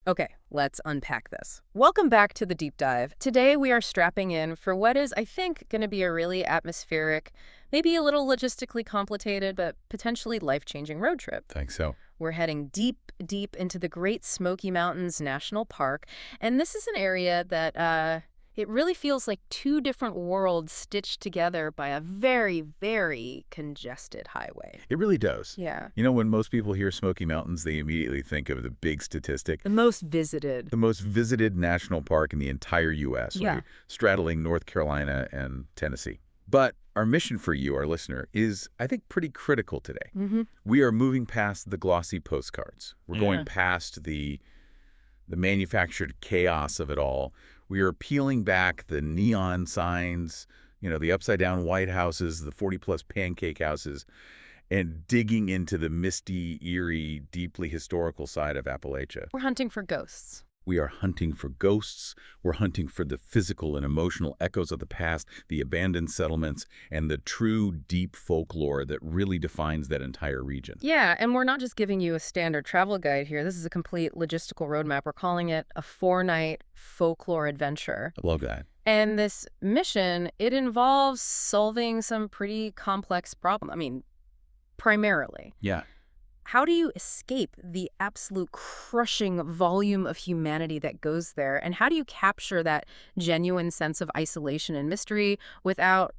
Okay, let's unpack this. Welcome back to the deep dive. Today we are strapping in for what is, I think, going to be a really atmospheric, maybe a little logistically complicated, but potentially life-changing road trip. Think so. We're heading deep, deep into the Great Smoky Mountains National Park, and this is an area that it really feels like two different worlds stitched together by a very, very congested highway. It really does. Yeah. You know, when most people hear Smoky Mountains, they immediately think of the big statistic. The most visited. The most visited national park in the entire U.S., Yeah. right? Straddling North Carolina and Tennessee. But our mission for you, our listener, is, I think, pretty critical today. Mm-hmm. We are moving past the glossy postcards. We're going past the manufactured chaos of it all. We are peeling back the neon signs, you know, the upside-down White Houses, the 40-plus pancake houses, and digging into the misty, eerie, deeply historical side of Appalachia. We're hunting for ghosts. We are hunting for ghosts. We're hunting for the physical and emotional echoes of the past, the abandoned settlements, and the true, deep folklore that really defines that entire region. Yeah, and we're not just giving you a standard travel guide here. This is a complete logistical roadmap. We're calling it a 4-night folklore adventure. I love that. And this mission, it involves solving some pretty complex problems. I mean, primarily. Yeah. How do you escape the absolute crushing volume of humanity that goes there? And how do you capture that genuine sense of isolation and mystery without,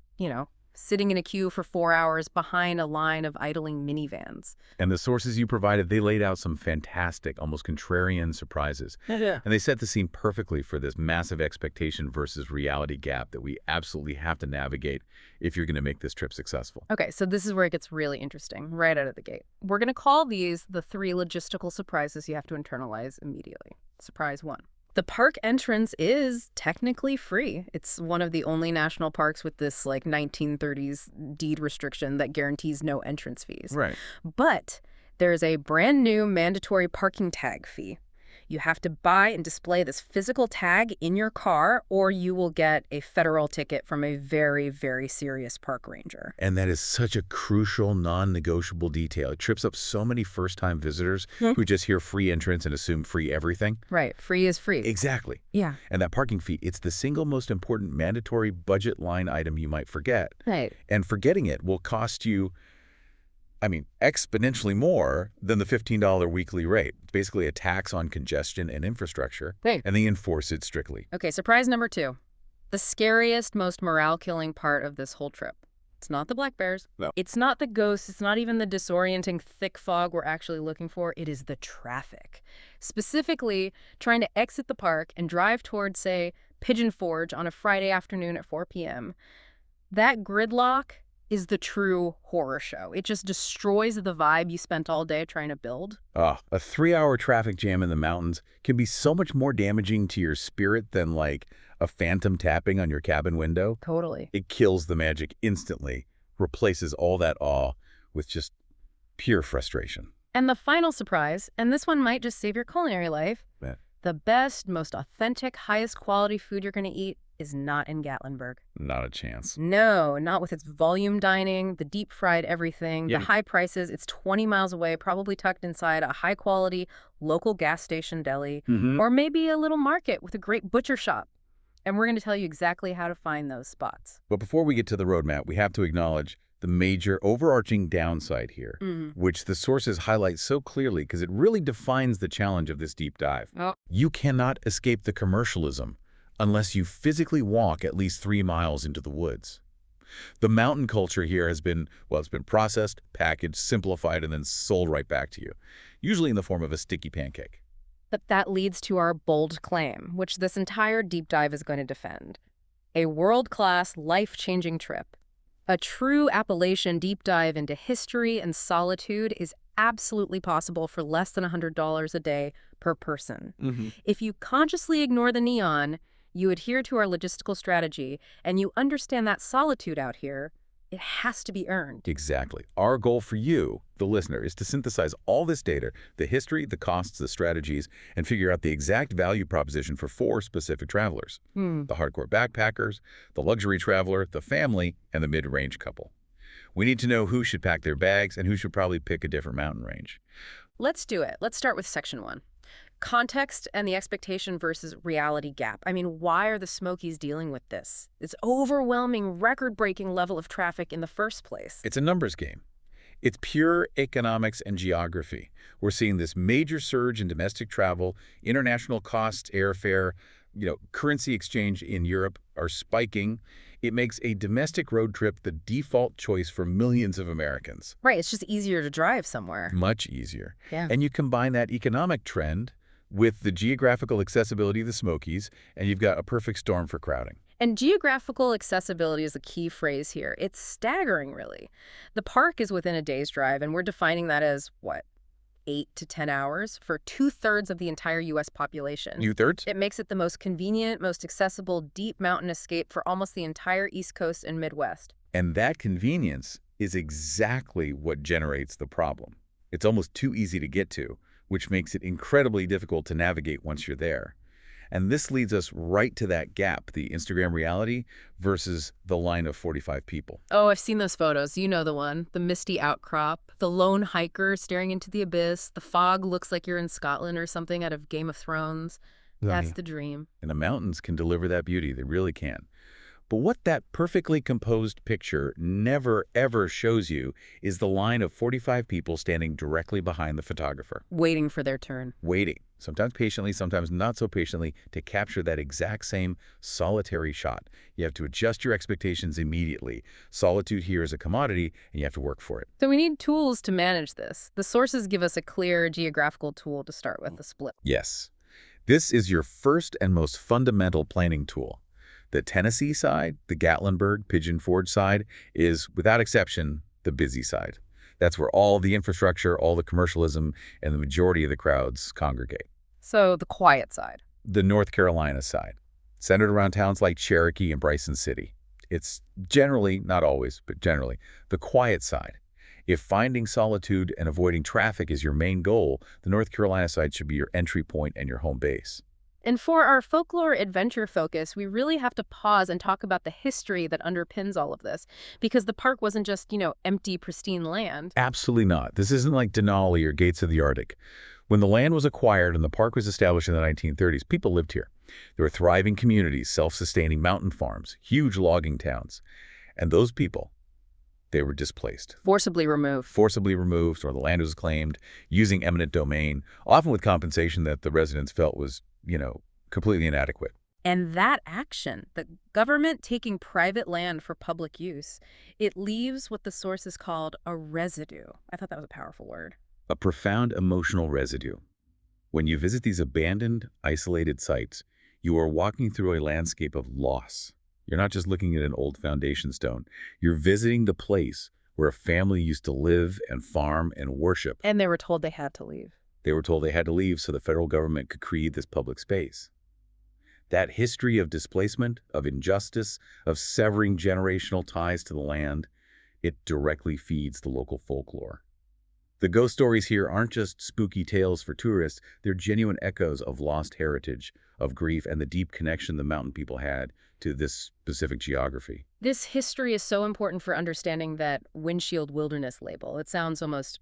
sitting in a queue for 4 hours behind a line of idling minivans? And the sources you provided, they laid out some fantastic, almost contrarian surprises. Yeah. And they set the scene perfectly for this massive expectation versus reality gap that we absolutely have to navigate if you're going to make this trip successful. Okay, so this is where it gets really interesting, right out of the gate. We're going to call these the 3 logistical surprises you have to internalize immediately. Surprise 1. The park entrance is technically free. It's one of the only national parks with this 1930s deed restriction that guarantees no entrance fees. Right. But there's a brand new mandatory parking tag fee. You have to buy and display this physical tag in your car, or you will get a federal ticket from a very, very serious park ranger. And that is such a crucial, non-negotiable detail. It trips up so many first-time visitors who just hear free entrance and assume free everything. Right. Free is free. Exactly. Yeah. And that parking fee, it's the single most important mandatory budget line item you might forget. Right. And forgetting it will cost you, exponentially more than the $15 weekly rate. It's basically a tax on congestion and infrastructure, Right. and they enforce it strictly. Okay, surprise number 2. The scariest, most morale-killing part of this whole trip. It's not the black bears. No. It's not the ghosts. It's not even the disorienting thick fog we're actually looking for. It is the traffic. Specifically, trying to exit the park and drive towards, say, Pigeon Forge on a Friday afternoon at 4 p.m. That gridlock is the true horror show. It just destroys the vibe you spent all day trying to build. A 3-hour traffic jam in the mountains can be so much more damaging to your spirit than a phantom tapping on your cabin window. Totally. It kills the magic instantly, replaces all that awe with just pure frustration. And the final surprise, and this one might just save your culinary life, Yeah. the best, most authentic, highest quality food you're going to eat is not in Gatlinburg. Not a chance. No, not with its volume dining, the deep fried everything, Yeah. the high prices. It's 20 miles away, probably tucked inside a high quality local gas station deli, or maybe a little market with a great butcher shop. And we're going to tell you exactly how to find those spots. But before we get to the roadmap, we have to acknowledge the major overarching downside here, which the sources highlight so clearly because it really defines the challenge of this deep dive. Oh. You cannot escape the commercialism unless you physically walk at least 3 miles into the woods. The mountain culture here has been, it's been processed, packaged, simplified, and then sold right back to you, usually in the form of a sticky pancake. But that leads to our bold claim, which this entire deep dive is going to defend. A world-class, life-changing trip. A true Appalachian deep dive into history and solitude is absolutely possible for less than $100 a day per person. If you consciously ignore the neon, you adhere to our logistical strategy, and you understand that solitude out here, it has to be earned. Exactly. Our goal for you, the listener, is to synthesize all this data, the history, the costs, the strategies, and figure out the exact value proposition for 4 specific travelers. The hardcore backpackers, the luxury traveler, the family, and the mid-range couple. We need to know who should pack their bags and who should probably pick a different mountain range. Let's do it. Let's start with section 1. Context and the expectation versus reality gap. I mean, why are the Smokies dealing with this? It's overwhelming, record-breaking level of traffic in the first place. It's a numbers game. It's pure economics and geography. We're seeing this major surge in domestic travel, international costs, airfare, currency exchange in Europe are spiking. It makes a domestic road trip the default choice for millions of Americans. Right, it's just easier to drive somewhere. Much easier. Yeah. And you combine that economic trend with the geographical accessibility of the Smokies, and you've got a perfect storm for crowding. And geographical accessibility is the key phrase here. It's staggering, really. The park is within a day's drive, and we're defining that as, what, 8 to 10 hours for 2/3 of the entire U.S. population. 2/3? It makes it the most convenient, most accessible, deep mountain escape for almost the entire East Coast and Midwest. And that convenience is exactly what generates the problem. It's almost too easy to get to, which makes it incredibly difficult to navigate once you're there. And this leads us right to that gap, the Instagram reality versus the line of 45 people. Oh, I've seen those photos. You know the one. The misty outcrop, the lone hiker staring into the abyss, the fog looks like you're in Scotland or something out of Game of Thrones. That's the dream. And the mountains can deliver that beauty. They really can. But what that perfectly composed picture never, ever shows you is the line of 45 people standing directly behind the photographer. Waiting for their turn. Waiting, sometimes patiently, sometimes not so patiently, to capture that exact same solitary shot. You have to adjust your expectations immediately. Solitude here is a commodity, and you have to work for it. So we need tools to manage this. The sources give us a clear geographical tool to start with, the split. Yes. This is your first and most fundamental planning tool. The Tennessee side, the Gatlinburg, Pigeon Forge side, is, without exception, the busy side. That's where all the infrastructure, all the commercialism, and the majority of the crowds congregate. So the quiet side. The North Carolina side, centered around towns like Cherokee and Bryson City. It's generally, not always, but generally, the quiet side. If finding solitude and avoiding traffic is your main goal, the North Carolina side should be your entry point and your home base. And for our folklore adventure focus, we really have to pause and talk about the history that underpins all of this. Because the park wasn't just, empty, pristine land. Absolutely not. This isn't like Denali or Gates of the Arctic. When the land was acquired and the park was established in the 1930s, people lived here. There were thriving communities, self-sustaining mountain farms, huge logging towns. And those people, they were displaced. Forcibly removed, or the land was claimed, using eminent domain, often with compensation that the residents felt was, completely inadequate. And that action, the government taking private land for public use, it leaves what the sources called a residue. I thought that was a powerful word. A profound emotional residue. When you visit these abandoned, isolated sites, you are walking through a landscape of loss. You're not just looking at an old foundation stone. You're visiting the place where a family used to live and farm and worship. And they were told they had to leave. They were told they had to leave so the federal government could create this public space. That history of displacement, of injustice, of severing generational ties to the land, it directly feeds the local folklore. The ghost stories here aren't just spooky tales for tourists. They're genuine echoes of lost heritage, of grief, and the deep connection the mountain people had to this specific geography. This history is so important for understanding that windshield wilderness label. It sounds almost,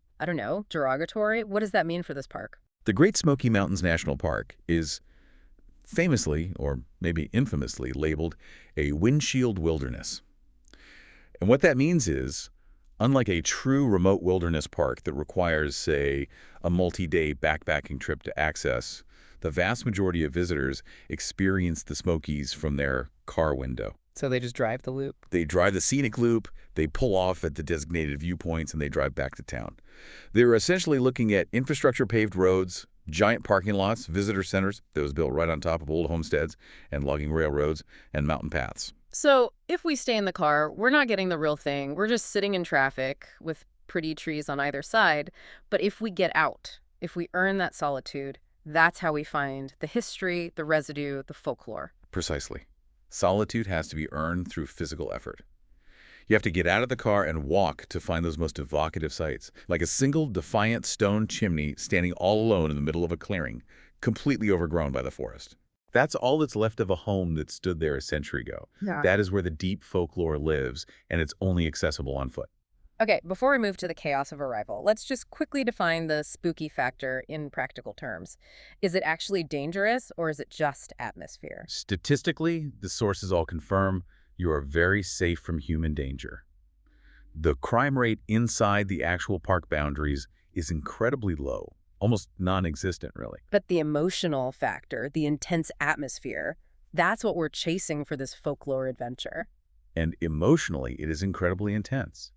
derogatory. What does that mean for this park? The Great Smoky Mountains National Park is famously, or maybe infamously, labeled a windshield wilderness. And what that means is, unlike a true remote wilderness park that requires, say, a multi-day backpacking trip to access, the vast majority of visitors experience the Smokies from their car window. So they just drive the loop? They drive the scenic loop, they pull off at the designated viewpoints, and they drive back to town. They're essentially looking at infrastructure-paved roads, giant parking lots, visitor centers, those built right on top of old homesteads, and logging railroads, and mountain paths. So if we stay in the car, we're not getting the real thing. We're just sitting in traffic with pretty trees on either side. But if we get out, if we earn that solitude, that's how we find the history, the residue, the folklore. Precisely. Solitude has to be earned through physical effort. You have to get out of the car and walk to find those most evocative sights, like a single defiant stone chimney standing all alone in the middle of a clearing, completely overgrown by the forest. That's all that's left of a home that stood there a century ago. Yeah. That is where the deep folklore lives, and it's only accessible on foot. Okay, before we move to the chaos of arrival, let's just quickly define the spooky factor in practical terms. Is it actually dangerous, or is it just atmosphere? Statistically, the sources all confirm you are very safe from human danger. The crime rate inside the actual park boundaries is incredibly low, almost non-existent, really. But the emotional factor, the intense atmosphere, that's what we're chasing for this folklore adventure. And emotionally, it is incredibly intense.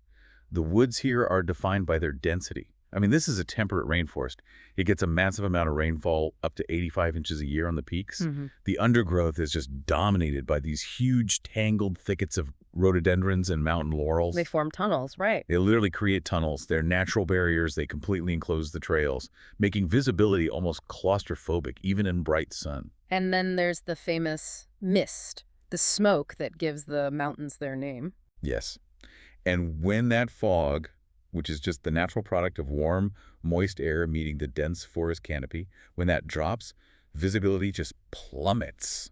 The woods here are defined by their density. I mean, this is a temperate rainforest. It gets a massive amount of rainfall, up to 85 inches a year on the peaks. The undergrowth is just dominated by these huge, tangled thickets of rhododendrons and mountain laurels. They form tunnels, right? They literally create tunnels. They're natural barriers. They completely enclose the trails, making visibility almost claustrophobic, even in bright sun. And then there's the famous mist, the smoke that gives the mountains their name. Yes. And when that fog, which is just the natural product of warm, moist air meeting the dense forest canopy, when that drops, visibility just plummets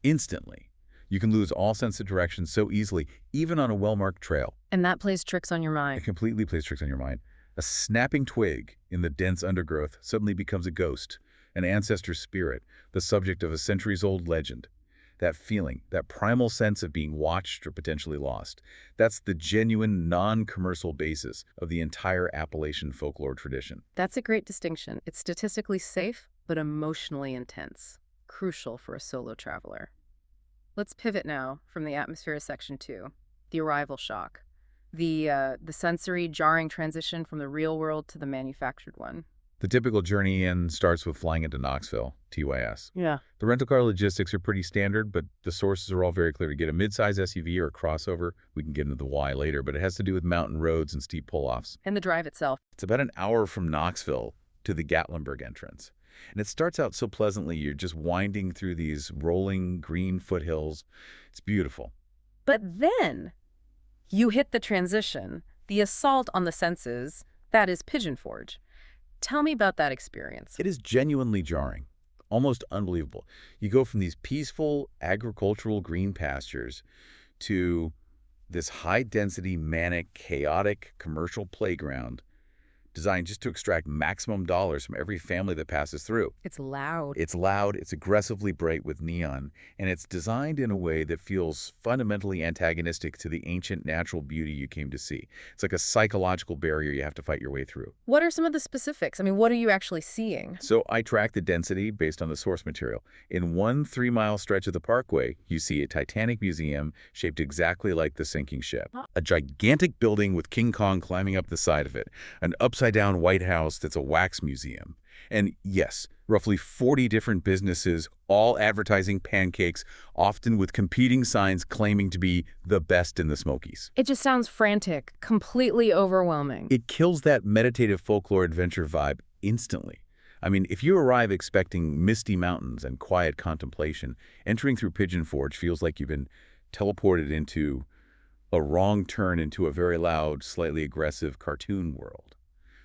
instantly. You can lose all sense of direction so easily, even on a well-marked trail. And that plays tricks on your It mind. completely plays tricks on your mind. A snapping twig in the dense undergrowth suddenly becomes a ghost, an ancestor spirit, the subject of a centuries-old legend. That feeling, that primal sense of being watched or potentially lost, that's the genuine, non-commercial basis of the entire Appalachian folklore tradition. That's a great distinction. It's statistically safe, but emotionally intense. Crucial for a solo traveler. Let's pivot now from the atmosphere to section 2, the arrival shock. The sensory, jarring transition from the real world to the manufactured one. The typical journey in starts with flying into Knoxville, TYS. Yeah. The rental car logistics are pretty standard, but the sources are all very clear. To get a midsize SUV or a crossover, we can get into the why later, but it has to do with mountain roads and steep pull-offs. And the drive itself. It's about an hour from Knoxville to the Gatlinburg entrance. And it starts out so pleasantly. You're just winding through these rolling green foothills. It's beautiful. But then you hit the transition, the assault on the senses, that is Pigeon Forge. Tell me about that experience. It is genuinely jarring, almost unbelievable. You go from these peaceful agricultural green pastures to this high-density, manic, chaotic commercial playground designed just to extract maximum dollars from every family that passes through. It's loud. It's loud, it's aggressively bright with neon, and it's designed in a way that feels fundamentally antagonistic to the ancient natural beauty you came to see. It's like a psychological barrier you have to fight your way through. What are some of the specifics? I mean, what are you actually seeing? So I track the density based on the source material. In one 3-mile stretch of the parkway, you see a Titanic museum shaped exactly like the sinking ship. A gigantic building with King Kong climbing up the side of it. An upside-down White House that's a wax museum. And yes, roughly 40 different businesses, all advertising pancakes, often with competing signs claiming to be the best in the Smokies. It just sounds frantic, completely overwhelming. It kills that meditative folklore adventure vibe instantly. I mean, if you arrive expecting misty mountains and quiet contemplation, entering through Pigeon Forge feels like you've been teleported into a wrong turn into a very loud, slightly aggressive cartoon world.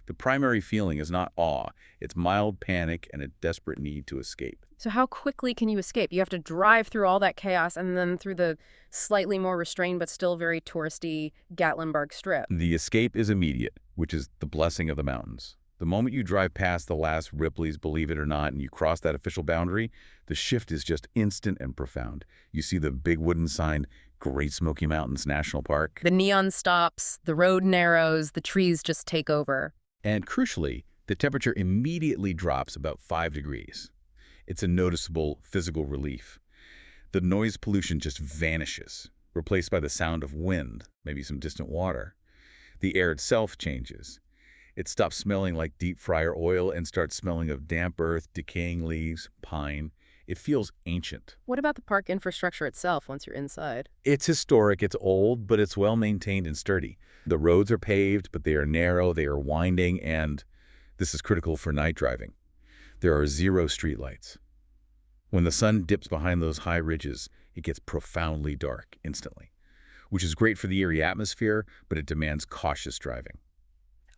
The primary feeling is not awe, it's mild panic and a desperate need to escape. So how quickly can you escape? You have to drive through all that chaos and then through the slightly more restrained but still very touristy Gatlinburg Strip. The escape is immediate, which is the blessing of the mountains. The moment you drive past the last Ripley's, believe it or not, and you cross that official boundary, the shift is just instant and profound. You see the big wooden sign, Great Smoky Mountains National Park. The neon stops, the road narrows, the trees just take over. And crucially, the temperature immediately drops about 5 degrees. It's a noticeable physical relief. The noise pollution just vanishes, replaced by the sound of wind, maybe some distant water. The air itself changes. It stops smelling like deep fryer oil and starts smelling of damp earth, decaying leaves, pine. It feels ancient. What about the park infrastructure itself once you're inside? It's historic, it's old, but it's well maintained and sturdy. The roads are paved, but they are narrow, they are winding, and this is critical for night driving. There are 0 streetlights. When the sun dips behind those high ridges, it gets profoundly dark instantly, which is great for the eerie atmosphere, but it demands cautious driving.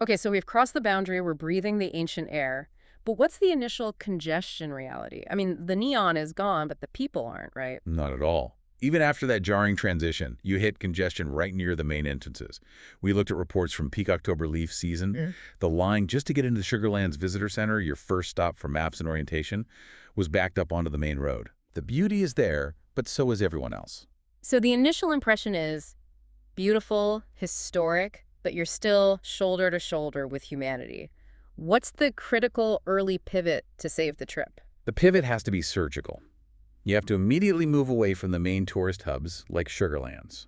Okay, so we've crossed the boundary, we're breathing the ancient air. But what's the initial congestion reality? I mean, the neon is gone, but the people aren't, right? Not at all. Even after that jarring transition, you hit congestion right near the main entrances. We looked at reports from peak October leaf season. The line just to get into Sugarland's Visitor Center, your first stop for maps and orientation, was backed up onto the main road. The beauty is there, but so is everyone else. So the initial impression is beautiful, historic, but you're still shoulder to shoulder with humanity. What's the critical early pivot to save the trip? The pivot has to be surgical. You have to immediately move away from the main tourist hubs like Sugarlands.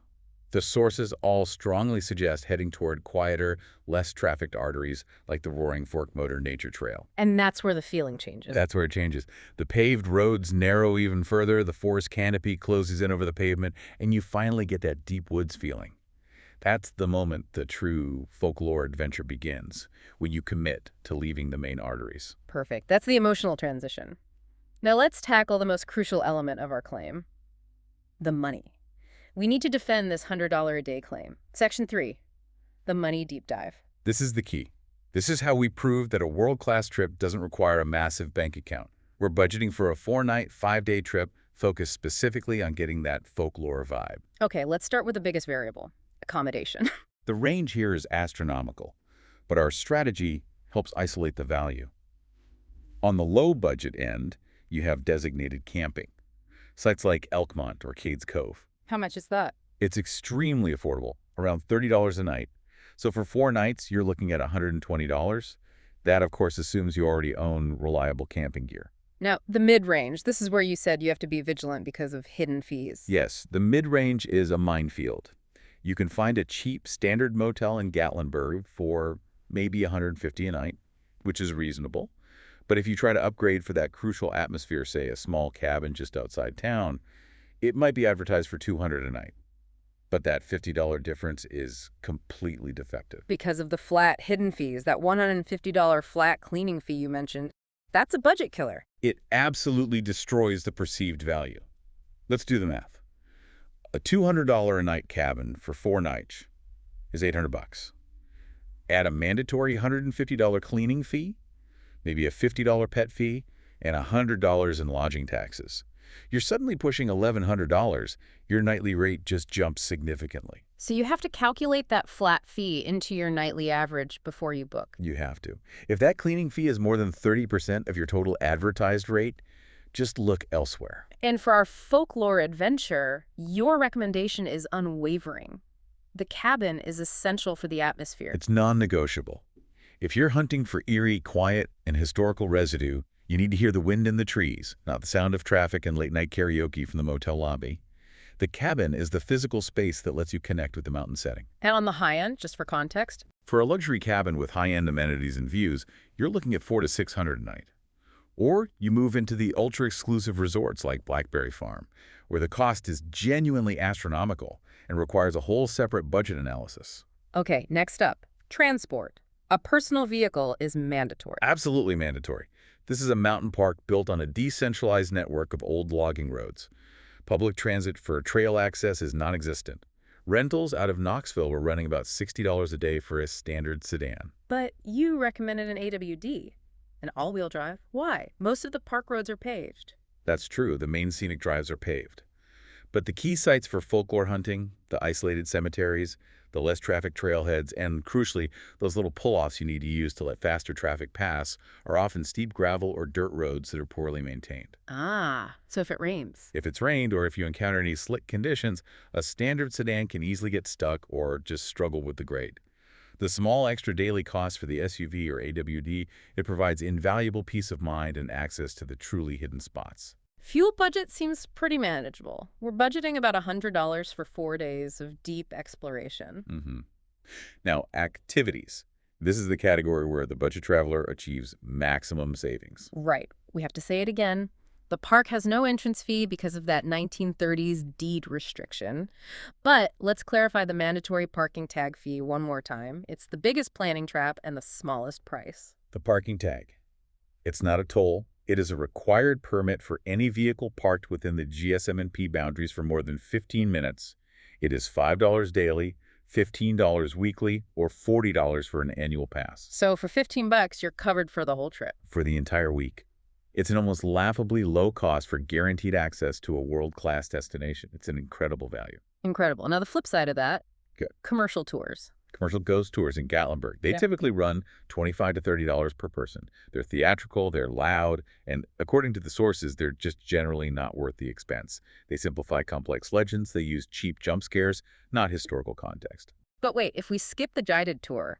The sources all strongly suggest heading toward quieter, less trafficked arteries like the Roaring Fork Motor Nature Trail. And that's where the feeling changes. That's where it changes. The paved roads narrow even further, the forest canopy closes in over the pavement, and you finally get that deep woods feeling. That's the moment the true folklore adventure begins, when you commit to leaving the main arteries. Perfect. That's the emotional transition. Now let's tackle the most crucial element of our claim, the money. We need to defend this $100 a day claim. Section 3, the money deep dive. This is the key. This is how we prove that a world-class trip doesn't require a massive bank account. We're budgeting for a 4-night, 5-day trip focused specifically on getting that folklore vibe. Okay, let's start with the biggest variable, accommodation. The range here is astronomical, but our strategy helps isolate the value. On the low-budget end, you have designated camping. Sites like Elkmont or Cades Cove. How much is that? It's extremely affordable, around $30 a night. So for 4 nights, you're looking at $120. That, of course, assumes you already own reliable camping gear. Now, the mid-range, this is where you said you have to be vigilant because of hidden fees. Yes, the mid-range is a minefield. You can find a cheap standard motel in Gatlinburg for maybe $150 a night, which is reasonable. But if you try to upgrade for that crucial atmosphere, say a small cabin just outside town, it might be advertised for $200 a night. But that $50 difference is completely defective. Because of the flat hidden fees, that $150 flat cleaning fee you mentioned, that's a budget killer. It absolutely destroys the perceived value. Let's do the math. A $200 a night cabin for 4 nights is $800. Add a mandatory $150 cleaning fee, maybe a $50 pet fee, and $100 in lodging taxes. You're suddenly pushing $1,100. Your nightly rate just jumps significantly. So you have to calculate that flat fee into your nightly average before you book. You have to. If that cleaning fee is more than 30% of your total advertised rate, just look elsewhere. And for our folklore adventure, your recommendation is unwavering. The cabin is essential for the atmosphere. It's non-negotiable. If you're hunting for eerie, quiet, and historical residue, you need to hear the wind in the trees, not the sound of traffic and late-night karaoke from the motel lobby. The cabin is the physical space that lets you connect with the mountain setting. And on the high end, just for context? For a luxury cabin with high-end amenities and views, you're looking at $400 to $600 a night. Or you move into the ultra-exclusive resorts like Blackberry Farm, where the cost is genuinely astronomical and requires a whole separate budget analysis. Okay, next up, transport. A personal vehicle is mandatory. Absolutely mandatory. This is a mountain park built on a decentralized network of old logging roads. Public transit for trail access is non-existent. Rentals out of Knoxville were running about $60 a day for a standard sedan. But you recommended an AWD, an all-wheel drive. Why? Most of the park roads are paved. That's true, the main scenic drives are paved. But the key sites for folklore hunting, the isolated cemeteries, the less traffic trailheads, and crucially, those little pull-offs you need to use to let faster traffic pass are often steep gravel or dirt roads that are poorly maintained. Ah, so if it rains. If it's rained or if you encounter any slick conditions, a standard sedan can easily get stuck or just struggle with the grade. The small extra daily cost for the SUV or AWD, it provides invaluable peace of mind and access to the truly hidden spots. Fuel budget seems pretty manageable. We're budgeting about $100 for 4 days of deep exploration. Now, activities. This is the category where the budget traveler achieves maximum savings. Right. We have to say it again. The park has no entrance fee because of that 1930s deed restriction. But let's clarify the mandatory parking tag fee one more time. It's the biggest planning trap and the smallest price. The parking tag. It's not a toll. It is a required permit for any vehicle parked within the GSM&P boundaries for more than 15 minutes. It is $5 daily, $15 weekly, or $40 for an annual pass. So for $15, you're covered for the whole trip. For the entire week. It's an almost laughably low cost for guaranteed access to a world-class destination. It's an incredible value. Incredible. Now, the flip side of that, Good. commercial tours. Commercial ghost tours in Gatlinburg. They typically run $25 to $30 per person. They're theatrical, they're loud, and according to the sources, they're just generally not worth the expense. They simplify complex legends, they use cheap jump scares, not historical context. But wait, if we skip the guided tour,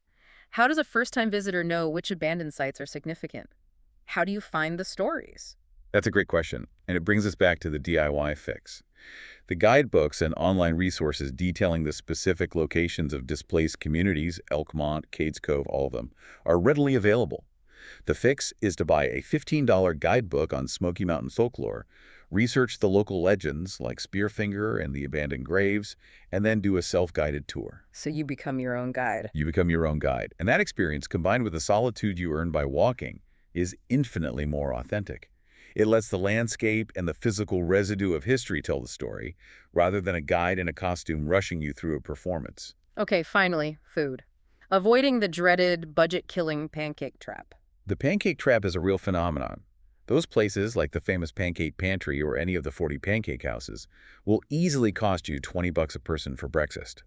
how does a first-time visitor know which abandoned sites are significant? How do you find the stories? That's a great question, and it brings us back to the DIY fix. The guidebooks and online resources detailing the specific locations of displaced communities, Elkmont, Cades Cove, all of them, are readily available. The fix is to buy a $15 guidebook on Smoky Mountain folklore, research the local legends like Spearfinger and the abandoned graves, and then do a self-guided tour. So you become your own guide. You become your own guide, and that experience, combined with the solitude you earn by walking, is infinitely more authentic. It lets the landscape and the physical residue of history tell the story, rather than a guide in a costume rushing you through a performance. Okay, finally, food. Avoiding the dreaded budget-killing pancake trap. The pancake trap is a real phenomenon. Those places, like the famous Pancake Pantry or any of the 40 pancake houses, will easily cost you $20 a person for breakfast.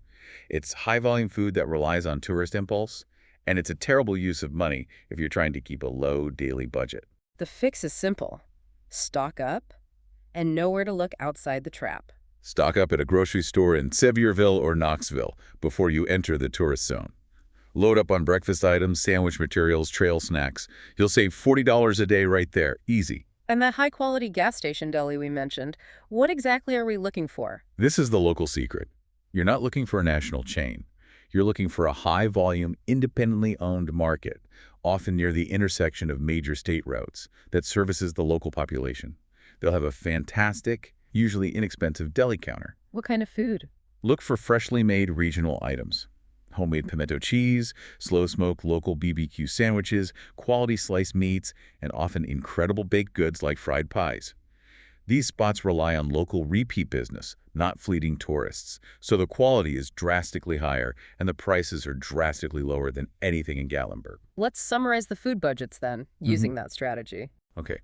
It's high-volume food that relies on tourist impulse, and it's a terrible use of money if you're trying to keep a low daily budget. The fix is simple. Stock up and know where to look outside the trap. Stock up at a grocery store in Sevierville or Knoxville before you enter the tourist zone. Load up on breakfast items, sandwich materials, trail snacks. You'll save $40 a day right there, easy. And that high-quality gas station deli we mentioned, what exactly are we looking for? This is the local secret. You're not looking for a national chain. You're looking for a high-volume, independently owned market, often near the intersection of major state routes, that services the local population. They'll have a fantastic, usually inexpensive deli counter. What kind of food? Look for freshly made regional items. Homemade pimento cheese, slow-smoked local BBQ sandwiches, quality sliced meats, and often incredible baked goods like fried pies. These spots rely on local repeat business, not fleeting tourists, so the quality is drastically higher and the prices are drastically lower than anything in Gatlinburg. Let's summarize the food budgets then, using that strategy. Okay.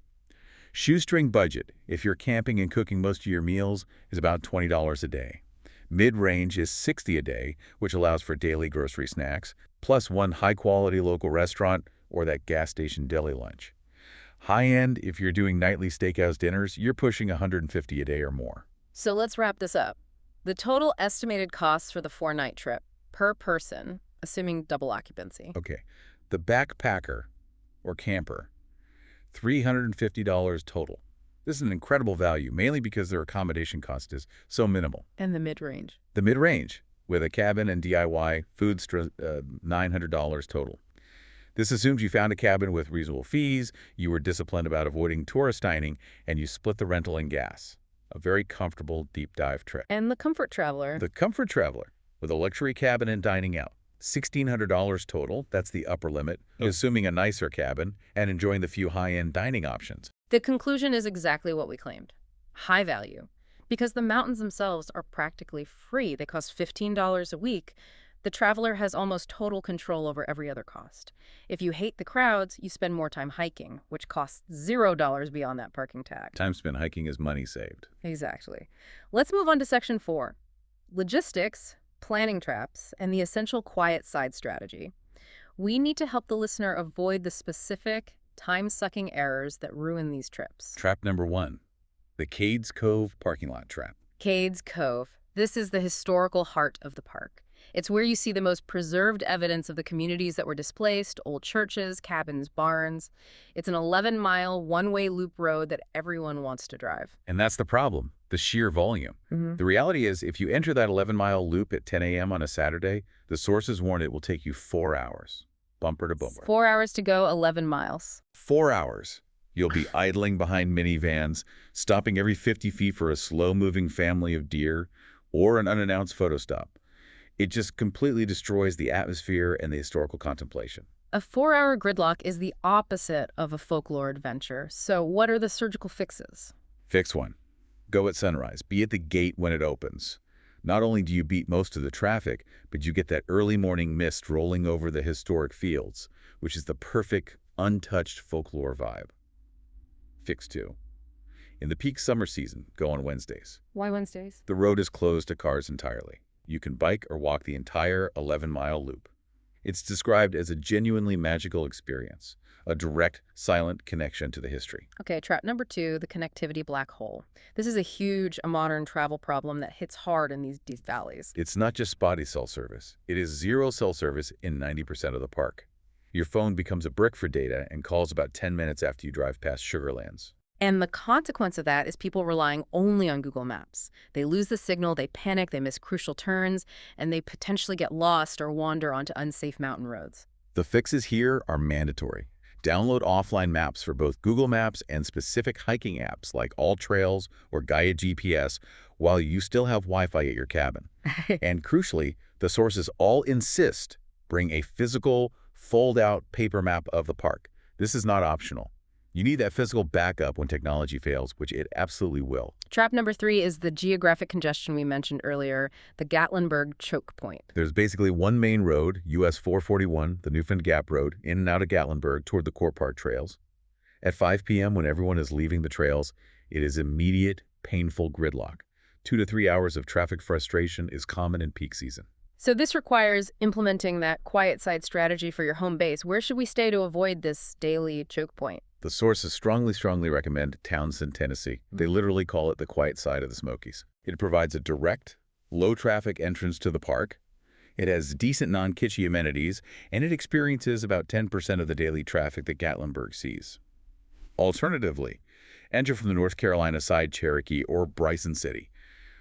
Shoestring budget, if you're camping and cooking most of your meals, is about $20 a day. Mid-range is $60 a day, which allows for daily grocery snacks, plus one high-quality local restaurant or that gas station deli lunch. High-end, if you're doing nightly steakhouse dinners, you're pushing $150 a day or more. So let's wrap this up. The total estimated costs for the 4-night trip per person, assuming double occupancy. Okay. The backpacker or camper, $350 total. This is an incredible value, mainly because their accommodation cost is so minimal. And the mid-range. The mid-range, with a cabin and DIY, food's $900 total. This assumes you found a cabin with reasonable fees, you were disciplined about avoiding tourist dining, and you split the rental and gas. A very comfortable deep dive trip. And the comfort traveler. The comfort traveler, with a luxury cabin and dining out. $1,600 total, that's the upper limit, assuming a nicer cabin, and enjoying the few high-end dining options. The conclusion is exactly what we claimed. High value. Because the mountains themselves are practically free. They cost $15 a week. The traveler has almost total control over every other cost. If you hate the crowds, you spend more time hiking, which costs $0 beyond that parking tag. Time spent hiking is money saved. Exactly. Let's move on to Section 4. Logistics, planning traps, and the essential quiet side strategy. We need to help the listener avoid the specific, time-sucking errors that ruin these trips. Trap number 1, the Cades Cove parking lot trap. Cades Cove. This is the historical heart of the park. It's where you see the most preserved evidence of the communities that were displaced, old churches, cabins, barns. It's an 11-mile, one-way loop road that everyone wants to drive. And that's the problem, the sheer volume. The reality is, if you enter that 11-mile loop at 10 a.m. on a Saturday, the sources warn it will take you 4 hours, bumper to bumper. 4 hours to go, 11 miles. 4 hours. You'll be idling behind minivans, stopping every 50 feet for a slow-moving family of deer or an unannounced photo stop. It just completely destroys the atmosphere and the historical contemplation. A 4-hour gridlock is the opposite of a folklore adventure. So what are the surgical fixes? Fix 1. Go at sunrise. Be at the gate when it opens. Not only do you beat most of the traffic, but you get that early morning mist rolling over the historic fields, which is the perfect, untouched folklore vibe. Fix 2. In the peak summer season, go on Wednesdays. Why Wednesdays? The road is closed to cars entirely. You can bike or walk the entire 11-mile loop. It's described as a genuinely magical experience, a direct, silent connection to the history. Okay, trap number 2, the connectivity black hole. This is a modern travel problem that hits hard in these deep valleys. It's not just spotty cell service. It is zero cell service in 90% of the park. Your phone becomes a brick for data and calls about 10 minutes after you drive past Sugarlands. And the consequence of that is people relying only on Google Maps. They lose the signal, they panic, they miss crucial turns, and they potentially get lost or wander onto unsafe mountain roads. The fixes here are mandatory. Download offline maps for both Google Maps and specific hiking apps like AllTrails or Gaia GPS while you still have Wi-Fi at your cabin. And crucially, the sources all insist bring a physical, fold-out paper map of the park. This is not optional. You need that physical backup when technology fails, which it absolutely will. Trap number 3 is the geographic congestion we mentioned earlier, the Gatlinburg choke point. There's basically one main road, US 441, the Newfound Gap Road, in and out of Gatlinburg toward the core park trails. At 5 p.m., when everyone is leaving the trails, it is immediate, painful gridlock. 2 to 3 hours of traffic frustration is common in peak season. So this requires implementing that quiet side strategy for your home base. Where should we stay to avoid this daily choke point? The sources strongly recommend Townsend, Tennessee. They literally call it the quiet side of the Smokies. It provides a direct, low-traffic entrance to the park. It has decent non-kitschy amenities, and it experiences about 10% of the daily traffic that Gatlinburg sees. Alternatively, enter from the North Carolina side Cherokee or Bryson City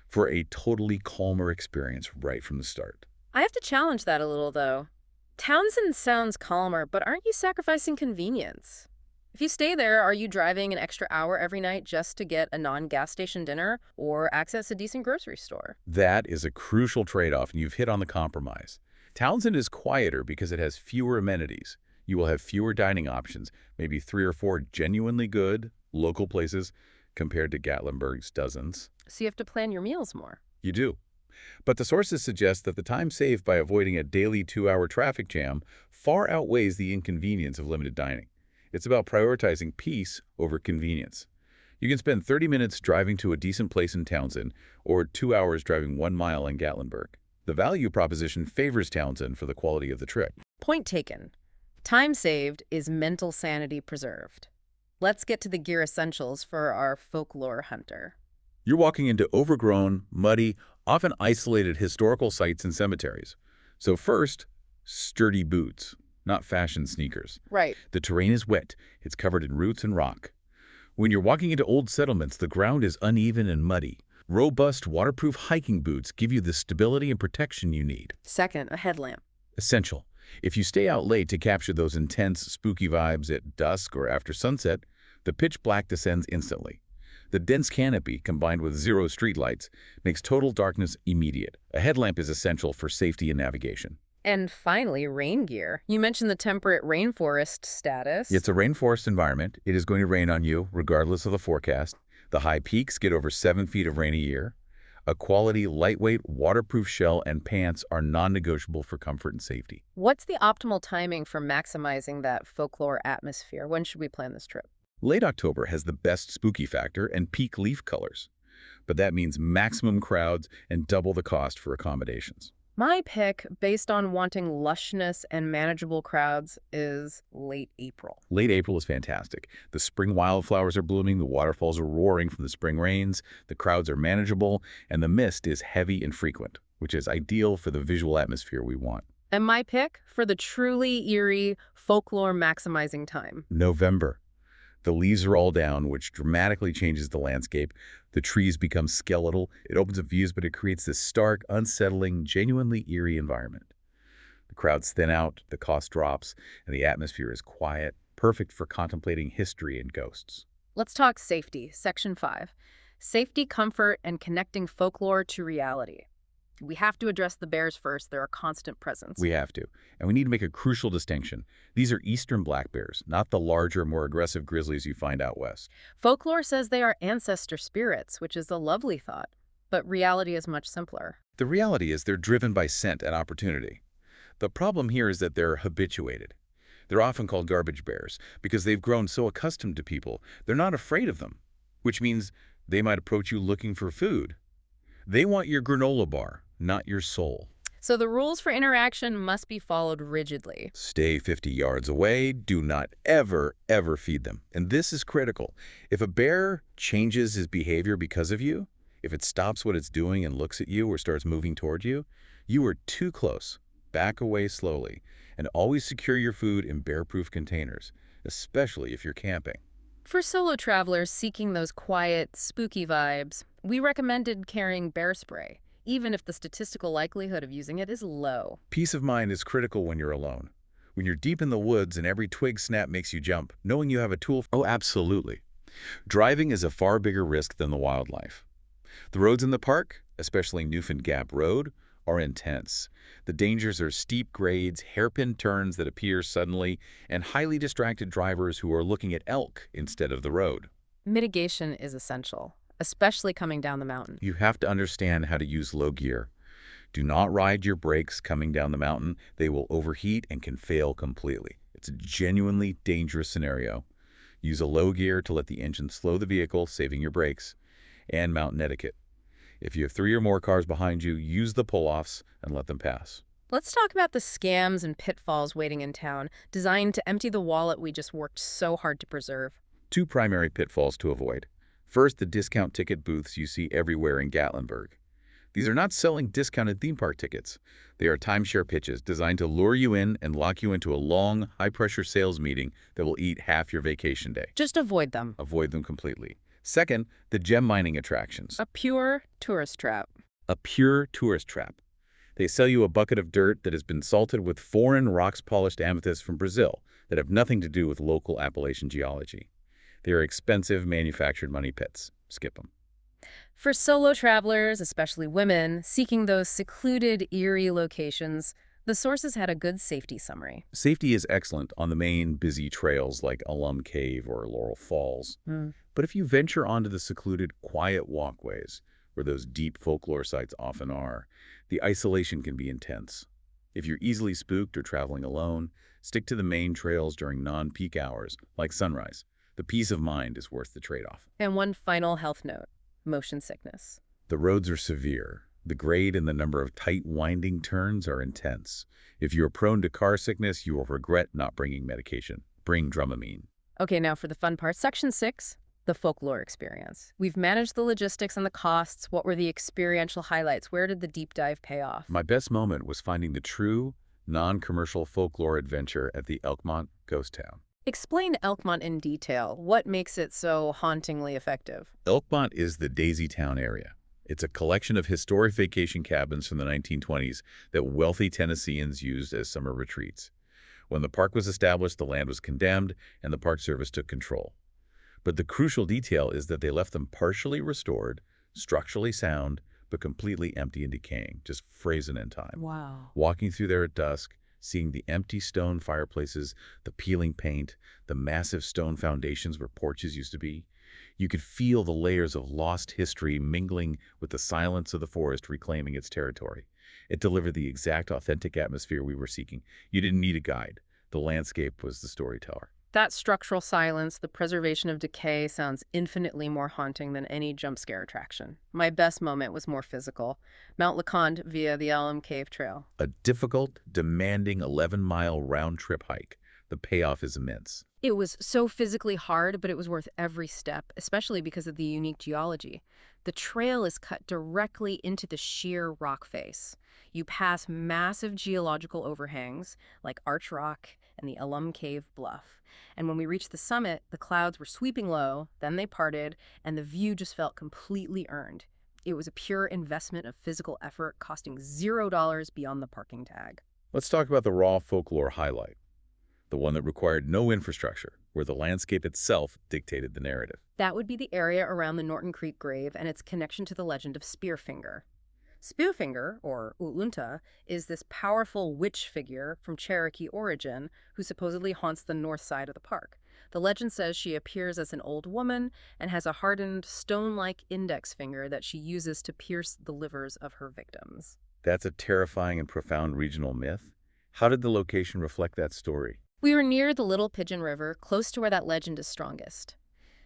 for a totally calmer experience right from the start. I have to challenge that a little, though. Townsend sounds calmer, but aren't you sacrificing convenience? If you stay there, are you driving an extra hour every night just to get a non-gas station dinner or access a decent grocery store? That is a crucial trade-off, and you've hit on the compromise. Townsend is quieter because it has fewer amenities. You will have fewer dining options, maybe 3 or 4 genuinely good local places compared to Gatlinburg's dozens. So you have to plan your meals more. You do. But the sources suggest that the time saved by avoiding a daily 2-hour traffic jam far outweighs the inconvenience of limited dining. It's about prioritizing peace over convenience. You can spend 30 minutes driving to a decent place in Townsend or 2 hours driving 1 mile in Gatlinburg. The value proposition favors Townsend for the quality of the trip. Point taken. Time saved is mental sanity preserved. Let's get to the gear essentials for our folklore hunter. You're walking into overgrown, muddy, often isolated historical sites and cemeteries. So first, sturdy boots, not fashion sneakers. Right. The terrain is wet. It's covered in roots and rock. When you're walking into old settlements, the ground is uneven and muddy. Robust, waterproof hiking boots give you the stability and protection you need. Second, a headlamp. Essential. If you stay out late to capture those intense, spooky vibes at dusk or after sunset, the pitch black descends instantly. The dense canopy, combined with 0 streetlights, makes total darkness immediate. A headlamp is essential for safety and navigation. And finally, rain gear. You mentioned the temperate rainforest status. It's a rainforest environment. It is going to rain on you, regardless of the forecast. The high peaks get over 7 feet of rain a year. A quality, lightweight, waterproof shell and pants are non-negotiable for comfort and safety. What's the optimal timing for maximizing that folklore atmosphere? When should we plan this trip? Late October has the best spooky factor and peak leaf colors. But that means maximum crowds and double the cost for accommodations. My pick, based on wanting lushness and manageable crowds, is late April. Late April is fantastic. The spring wildflowers are blooming, the waterfalls are roaring from the spring rains, the crowds are manageable, and the mist is heavy and frequent, which is ideal for the visual atmosphere we want. And my pick for the truly eerie, folklore maximizing time. November. The leaves are all down, which dramatically changes the landscape. The trees become skeletal. It opens up views, but it creates this stark, unsettling, genuinely eerie environment. The crowds thin out, the cost drops, and the atmosphere is quiet, perfect for contemplating history and ghosts. Let's talk safety, Section 5. Safety, comfort, and connecting folklore to reality. We have to address the bears first. They're a constant presence. We have to. And we need to make a crucial distinction. These are eastern black bears, not the larger, more aggressive grizzlies you find out west. Folklore says they are ancestor spirits, which is a lovely thought. But reality is much simpler. The reality is they're driven by scent and opportunity. The problem here is that they're habituated. They're often called garbage bears because they've grown so accustomed to people, they're not afraid of them, which means they might approach you looking for food. They want your granola bar, not your soul. So the rules for interaction must be followed rigidly. Stay 50 yards away. Do not ever, ever feed them. And this is critical. If a bear changes his behavior because of you, if it stops what it's doing and looks at you or starts moving toward you, you are too close. Back away slowly. And always secure your food in bear-proof containers, especially if you're camping. For solo travelers seeking those quiet, spooky vibes, we recommended carrying bear spray, even if the statistical likelihood of using it is low. Peace of mind is critical when you're alone. When you're deep in the woods and every twig snap makes you jump, knowing you have a tool. Oh, absolutely. Driving is a far bigger risk than the wildlife. The roads in the park, especially Newfound Gap Road, are intense. The dangers are steep grades, hairpin turns that appear suddenly, and highly distracted drivers who are looking at elk instead of the road. Mitigation is essential, especially coming down the mountain. You have to understand how to use low gear. Do not ride your brakes coming down the mountain. They will overheat and can fail completely. It's a genuinely dangerous scenario. Use a low gear to let the engine slow the vehicle, saving your brakes. And mountain etiquette. If you have 3 or more cars behind you, use the pull-offs and let them pass. Let's talk about the scams and pitfalls waiting in town, designed to empty the wallet we just worked so hard to preserve. 2 primary pitfalls to avoid. First, the discount ticket booths you see everywhere in Gatlinburg. These are not selling discounted theme park tickets. They are timeshare pitches designed to lure you in and lock you into a long, high-pressure sales meeting that will eat half your vacation day. Just avoid them. Avoid them completely. Second, the gem mining attractions. A pure tourist trap. A pure tourist trap. They sell you a bucket of dirt that has been salted with foreign rocks-polished amethysts from Brazil that have nothing to do with local Appalachian geology. They are expensive manufactured money pits. Skip them. For solo travelers, especially women, seeking those secluded, eerie locations, the sources had a good safety summary. Safety is excellent on the main busy trails like Alum Cave or Laurel Falls. But if you venture onto the secluded, quiet walkways, where those deep folklore sites often are, the isolation can be intense. If you're easily spooked or traveling alone, stick to the main trails during non-peak hours, like sunrise. The peace of mind is worth the trade-off. And one final health note: motion sickness. The roads are severe. The grade and the number of tight, winding turns are intense. If you're prone to car sickness, you will regret not bringing medication. Bring Dramamine. Okay, now for the fun part. Section 6, the folklore experience. We've managed the logistics and the costs. What were the experiential highlights? Where did the deep dive pay off? My best moment was finding the true, non-commercial folklore adventure at the Elkmont Ghost Town. Explain Elkmont in detail. What makes it so hauntingly effective? Elkmont is the Daisy Town area. It's a collection of historic vacation cabins from the 1920s that wealthy Tennesseans used as summer retreats. When the park was established, the land was condemned, and the Park Service took control. But the crucial detail is that they left them partially restored, structurally sound, but completely empty and decaying, just frozen in time. Wow. Walking through there at dusk, seeing the empty stone fireplaces, the peeling paint, the massive stone foundations where porches used to be, you could feel the layers of lost history mingling with the silence of the forest reclaiming its territory. It delivered the exact authentic atmosphere we were seeking. You didn't need a guide. The landscape was the storyteller. That structural silence, the preservation of decay, sounds infinitely more haunting than any jump scare attraction. My best moment was more physical. Mount LeConte via the Alum Cave Trail. A difficult, demanding 11-mile round-trip hike. The payoff is immense. It was so physically hard, but it was worth every step, especially because of the unique geology. The trail is cut directly into the sheer rock face. You pass massive geological overhangs, like Arch Rock and the Alum Cave Bluff. And when we reached the summit, the clouds were sweeping low, then they parted, and the view just felt completely earned. It was a pure investment of physical effort, costing $0 beyond the parking tag. Let's talk about the raw folklore highlight. The one that required no infrastructure, where the landscape itself dictated the narrative. That would be the area around the Norton Creek grave and its connection to the legend of Spearfinger. Spearfinger, or Ulunta, is this powerful witch figure from Cherokee origin who supposedly haunts the north side of the park. The legend says she appears as an old woman and has a hardened, stone-like index finger that she uses to pierce the livers of her victims. That's a terrifying and profound regional myth. How did the location reflect that story? We were near the Little Pigeon River, close to where that legend is strongest.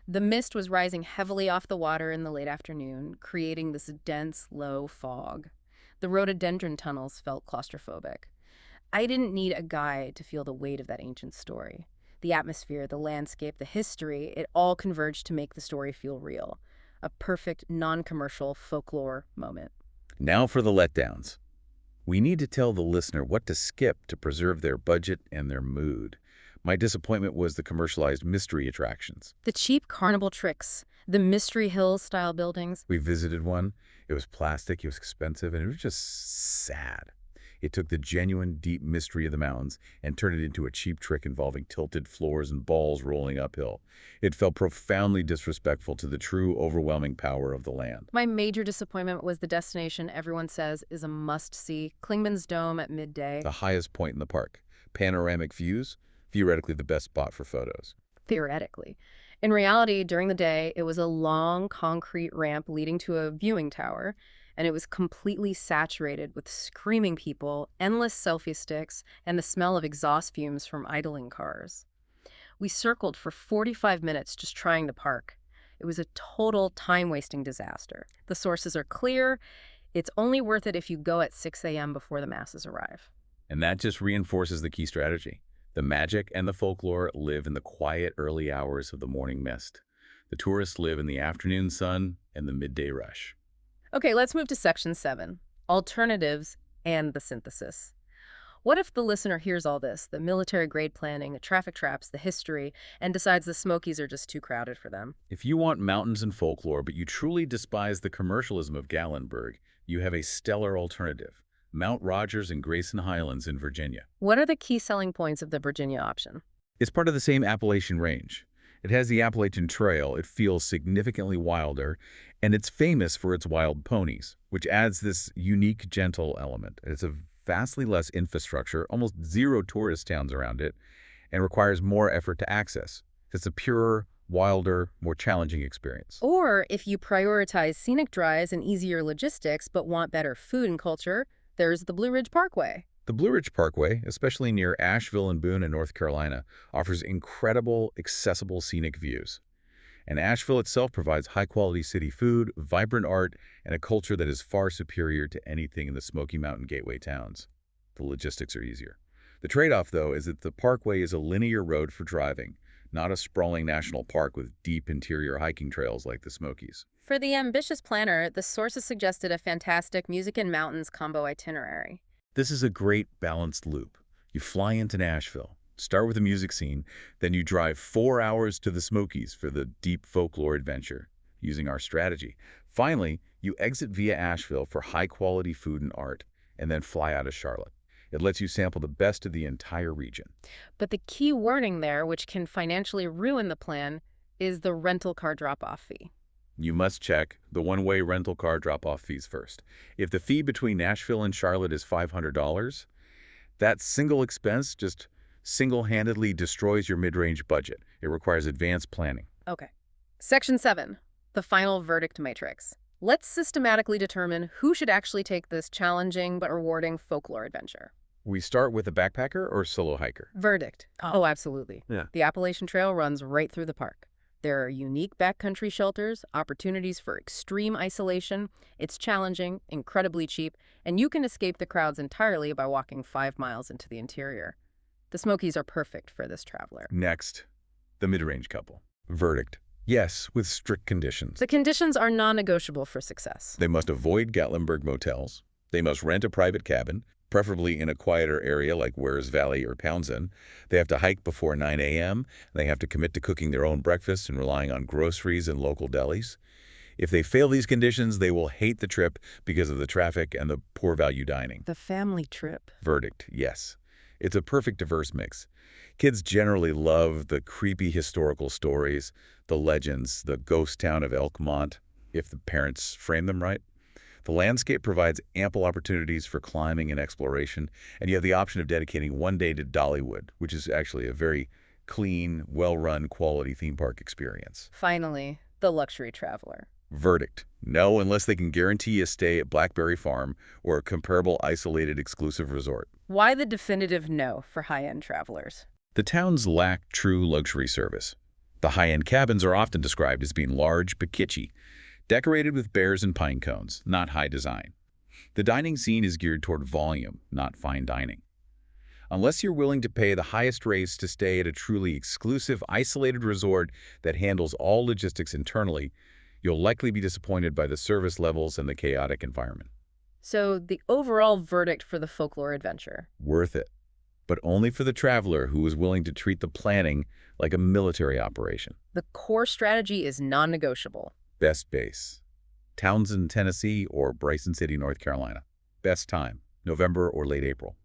The mist was rising heavily off the water in the late afternoon, creating this dense, low fog. The rhododendron tunnels felt claustrophobic. I didn't need a guide to feel the weight of that ancient story. The atmosphere, the landscape, the history, it all converged to make the story feel real. A perfect, non-commercial folklore moment. Now for the letdowns. We need to tell the listener what to skip to preserve their budget and their mood. My disappointment was the commercialized mystery attractions. The cheap carnival tricks, the Mystery Hill-style buildings. We visited one. It was plastic, it was expensive, and it was just sad. It took the genuine, deep mystery of the mountains and turned it into a cheap trick involving tilted floors and balls rolling uphill. It felt profoundly disrespectful to the true, overwhelming power of the land. My major disappointment was the destination everyone says is a must-see, Klingman's Dome at midday. The highest point in the park. Panoramic views, theoretically the best spot for photos. Theoretically. In reality, during the day, it was a long concrete ramp leading to a viewing tower, and it was completely saturated with screaming people, endless selfie sticks, and the smell of exhaust fumes from idling cars. We circled for 45 minutes just trying the park. It was a total time-wasting disaster. The sources are clear. It's only worth it if you go at 6 a.m. before the masses arrive. And that just reinforces the key strategy. The magic and the folklore live in the quiet early hours of the morning mist. The tourists live in the afternoon sun and the midday rush. Okay, let's move to section 7, alternatives and the synthesis. What if the listener hears all this, the military-grade planning, the traffic traps, the history, and decides the Smokies are just too crowded for them? If you want mountains and folklore, but you truly despise the commercialism of Gatlinburg, you have a stellar alternative. Mount Rogers and Grayson Highlands in Virginia. What are the key selling points of the Virginia option? It's part of the same Appalachian range. It has the Appalachian Trail, it feels significantly wilder, and it's famous for its wild ponies, which adds this unique, gentle element. It's a vastly less infrastructure, almost zero tourist towns around it, and requires more effort to access. It's a purer, wilder, more challenging experience. Or if you prioritize scenic drives and easier logistics but want better food and culture, there's the Blue Ridge Parkway. The Blue Ridge Parkway, especially near Asheville and Boone in North Carolina, offers incredible, accessible scenic views. And Asheville itself provides high-quality city food, vibrant art, and a culture that is far superior to anything in the Smoky Mountain gateway towns. The logistics are easier. The trade-off, though, is that the parkway is a linear road for driving, not a sprawling national park with deep interior hiking trails like the Smokies. For the ambitious planner, the sources suggested a fantastic music and mountains combo itinerary. This is a great balanced loop. You fly into Nashville, start with a music scene, then you drive 4 hours to the Smokies for the deep folklore adventure, using our strategy. Finally, you exit via Asheville for high-quality food and art, and then fly out of Charlotte. It lets you sample the best of the entire region. But the key wording there, which can financially ruin the plan, is the rental car drop-off fee. You must check the one-way rental car drop-off fees first. If the fee between Nashville and Charlotte is $500, that single expense just single-handedly destroys your mid-range budget. It requires advanced planning. Okay. Section 7, the final verdict matrix. Let's systematically determine who should actually take this challenging but rewarding folklore adventure. We start with a backpacker or solo hiker? Verdict. Oh, absolutely. Yeah. The Appalachian Trail runs right through the park. There are unique backcountry shelters, opportunities for extreme isolation. It's challenging, incredibly cheap, and you can escape the crowds entirely by walking 5 miles into the interior. The Smokies are perfect for this traveler. Next, the mid-range couple. Verdict. Yes, with strict conditions. The conditions are non-negotiable for success. They must avoid Gatlinburg motels. They must rent a private cabin, preferably in a quieter area like Wears Valley or Townsend. They have to hike before 9 a.m. They have to commit to cooking their own breakfast and relying on groceries and local delis. If they fail these conditions, they will hate the trip because of the traffic and the poor value dining. The family trip. Verdict, yes. It's a perfect diverse mix. Kids generally love the creepy historical stories, the legends, the ghost town of Elkmont, if the parents frame them right. The landscape provides ample opportunities for climbing and exploration, and you have the option of dedicating one day to Dollywood, which is actually a very clean, well-run, quality theme park experience. Finally, the luxury traveler. Verdict. No, unless they can guarantee a stay at Blackberry Farm or a comparable isolated exclusive resort. Why the definitive no for high-end travelers? The towns lack true luxury service. The high-end cabins are often described as being large but kitschy, decorated with bears and pine cones, not high design. The dining scene is geared toward volume, not fine dining. Unless you're willing to pay the highest rates to stay at a truly exclusive, isolated resort that handles all logistics internally, you'll likely be disappointed by the service levels and the chaotic environment. So the overall verdict for the folklore adventure. Worth it, but only for the traveler who is willing to treat the planning like a military operation. The core strategy is non-negotiable. Best base: Townsend, Tennessee, or Bryson City, North Carolina. Best time: November or late April.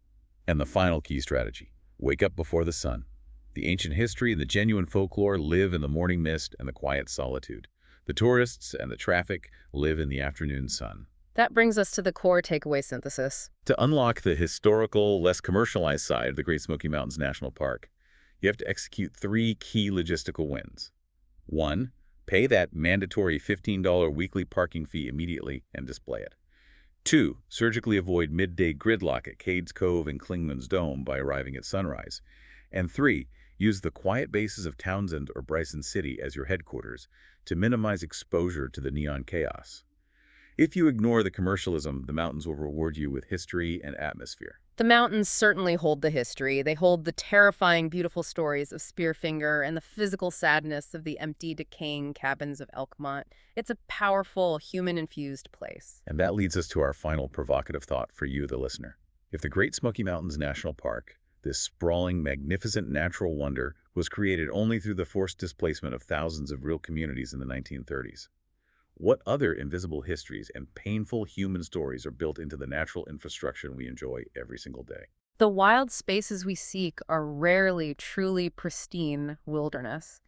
And the final key strategy: wake up before the sun. The ancient history and the genuine folklore live in the morning mist and the quiet solitude. The tourists and the traffic live in the afternoon sun. That brings us to the core takeaway synthesis. To unlock the historical, less commercialized side of the Great Smoky Mountains National Park, you have to execute 3 key logistical wins. 1. Pay that mandatory $15 weekly parking fee immediately and display it. 2. Surgically avoid midday gridlock at Cades Cove and Clingman's Dome by arriving at sunrise. And 3. Use the quiet bases of Townsend or Bryson City as your headquarters to minimize exposure to the neon chaos. If you ignore the commercialism, the mountains will reward you with history and atmosphere. The mountains certainly hold the history. They hold the terrifying, beautiful stories of Spearfinger and the physical sadness of the empty, decaying cabins of Elkmont. It's a powerful, human-infused place. And that leads us to our final provocative thought for you, the listener. If the Great Smoky Mountains National Park, this sprawling, magnificent natural wonder, was created only through the forced displacement of thousands of real communities in the 1930s, what other invisible histories and painful human stories are built into the natural infrastructure we enjoy every single day? The wild spaces we seek are rarely truly pristine wilderness.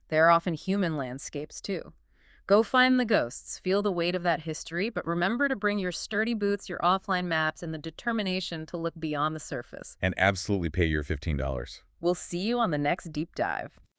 They're often human landscapes, too. Go find the ghosts, feel the weight of that history, but remember to bring your sturdy boots, your offline maps, and the determination to look beyond the surface. And absolutely pay your $15. We'll see you on the next deep dive.